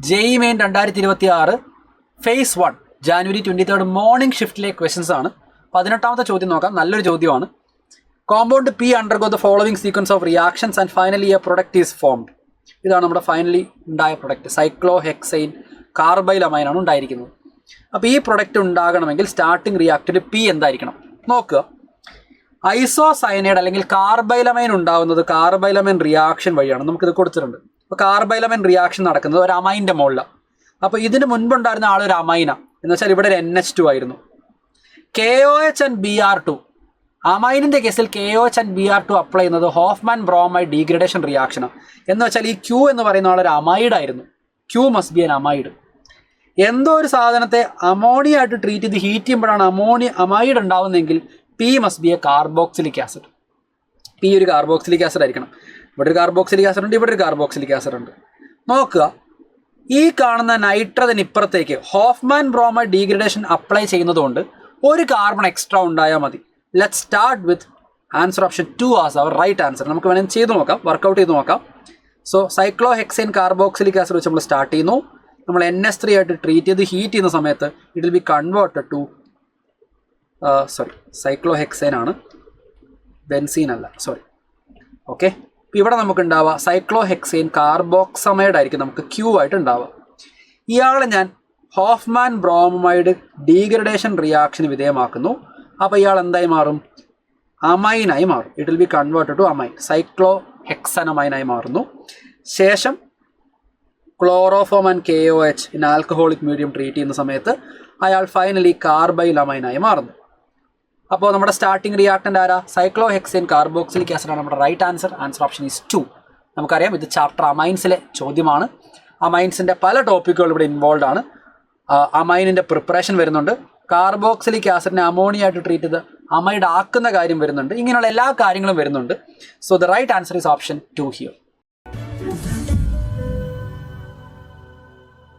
JEE main 2026 phase 1 January 23 morning ഷിഫ്റ്റിലെ questions ആണ്. 18ാമത്തെ ചോദ്യം നോക്കാം. നല്ലൊരു ചോദ്യമാണ്. Compound P undergo the following sequence of reactions and finally a product is formed. ഇതാണ് നമ്മുടെ ഫൈനലി ഉണ്ടായ പ്രൊഡക്റ്റ്. സൈക്ലോഹെക്സൈൻ കാർബൈലമൈൻ ആണ് ഉണ്ടായിരിക്കുന്നത്. അപ്പോൾ ഈ പ്രൊഡക്റ്റ് ഉണ്ടാകണമെങ്കിൽ സ്റ്റാർട്ടിംഗ് റിയാക്ടറിൽ P എന്തായിരിക്കണം നോക്കുക. ഐസോസയനൈഡ് അല്ലെങ്കിൽ കാർബൈലമൈൻ ഉണ്ടാകുന്നത് കാർബൈലമൈൻ റിയാക്ഷൻ വഴിയാണ്. നമുക്കിത് കൊടുത്തിട്ടുണ്ട്. അപ്പോൾ കാർബൈലമൈൻ റിയാക്ഷൻ നടക്കുന്നത് ഒരു അമൈൻ്റെ മുകളിലാണ്. അപ്പോൾ ഇതിന് മുൻപുണ്ടായിരുന്ന ആളൊരു അമൈന എന്ന് വെച്ചാൽ ഇവിടെ ഒരു NH2 ആയിരുന്നു. KOH and Br2 അമൈനിൻ്റെ കേസിൽ KOH and Br2 അപ്ലൈ ചെയ്യുന്നത് ഹോഫ്മാൻ ബ്രോമൈഡ് ഡീഗ്രഡേഷൻ റിയാക്ഷനാണ്. എന്ന് വെച്ചാൽ ഈ Q എന്ന് പറയുന്ന ആളൊരു അമൈഡ് ആയിരുന്നു. Q must be an amide. എന്തോ ഒരു സാധനത്തെ അമോണിയ ആയിട്ട് ട്രീറ്റ് ചെയ്ത് ഹീറ്റ് ചെയ്യുമ്പോഴാണ് അമൈഡ് ഉണ്ടാവുന്നതെങ്കിൽ P must be a carboxylic acid. P ഒരു കാർബോക്സിലിക് ആസിഡ് ആയിരിക്കണം. ഇവിടെ ഒരു കാർബോക്സിലിക് ആസിഡ് ഉണ്ട്, ഇവിടെ ഒരു കാർബോക്സിലിക് ആസിഡ് ഉണ്ട്. നോക്കുക, ഈ കാണുന്ന നൈട്രജൻ ഇപ്പുറത്തേക്ക് ഹോഫ്മാൻ ബ്രോമൈഡ് ഡീഗ്രഡേഷൻ അപ്ലൈ ചെയ്യുന്നതുകൊണ്ട് ഒരു കാർബൺ എക്സ്ട്രാ ഉണ്ടായാൽ മതി. Let start with answer option 2 as our right answer. നമുക്ക് വേണമെങ്കിൽ ചെയ്ത് നോക്കാം, വർക്കൗട്ട് ചെയ്ത് നോക്കാം. സോ സൈക്ലോഹെക്സൈൻ കാർബോക്സിലിക് ആസിഡ് വെച്ച് നമ്മൾ സ്റ്റാർട്ട് ചെയ്യുന്നു. നമ്മൾ NH3 ആയിട്ട് ട്രീറ്റ് ചെയ്ത് ഹീറ്റ് ചെയ്യുന്ന സമയത്ത് it will be converted to cyclohexane ആണ്, ബെൻസീൻ അല്ല, സോറി. ഓക്കെ, ഇവിടെ നമുക്ക് ഉണ്ടാവുക സൈക്ലോഹെക്സൈൻ കാർബോക്സമൈഡ് ആയിരിക്കും നമുക്ക് Q ആയിട്ട് ഉണ്ടാവുക. ഇയാളെ ഞാൻ ഹോഫ്മാൻ ബ്രോമൈഡ് ഡീഗ്രഡേഷൻ റിയാക്ഷന് വിധേയമാക്കുന്നു. അപ്പോൾ ഇയാൾ എന്തായി മാറും? അമൈനായി മാറും. It will be converted to amine, സൈക്ലോഹെക്സനമൈനായി മാറുന്നു. ശേഷം chloroform and KOH in alcoholic medium treat ചെയ്യുന്ന സമയത്ത് അയാൾ ഫൈനലി കാർബൈലമൈനായി മാറുന്നു. അപ്പോൾ നമ്മുടെ സ്റ്റാർട്ടിംഗ് റിയാക്ടൻ്റ് ആരാ? സൈക്ലോഹെക്സൈൻ കാർബോക്സിലിക് ആസിഡ് ആണ് നമ്മുടെ right answer. Answer option is 2. നമുക്കറിയാം ഇത് ചാപ്റ്റർ അമൈൻസിലെ ചോദ്യമാണ്. അമൈൻസിൻ്റെ പല ടോപ്പിക്കുകൾ ഇവിടെ ഇൻവോൾവ് ആണ്. അമൈനിൻ്റെ പ്രിപ്പറേഷൻ വരുന്നുണ്ട്, കാർബോക്സിലിക് ആസിഡിനെ അമോണിയ ആയിട്ട് ട്രീറ്റ് ചെയ്ത് അമൈഡ് ആക്കുന്ന കാര്യം വരുന്നുണ്ട്. ഇങ്ങനെയുള്ള എല്ലാ കാര്യങ്ങളും വരുന്നുണ്ട്. So the right answer is option 2 here.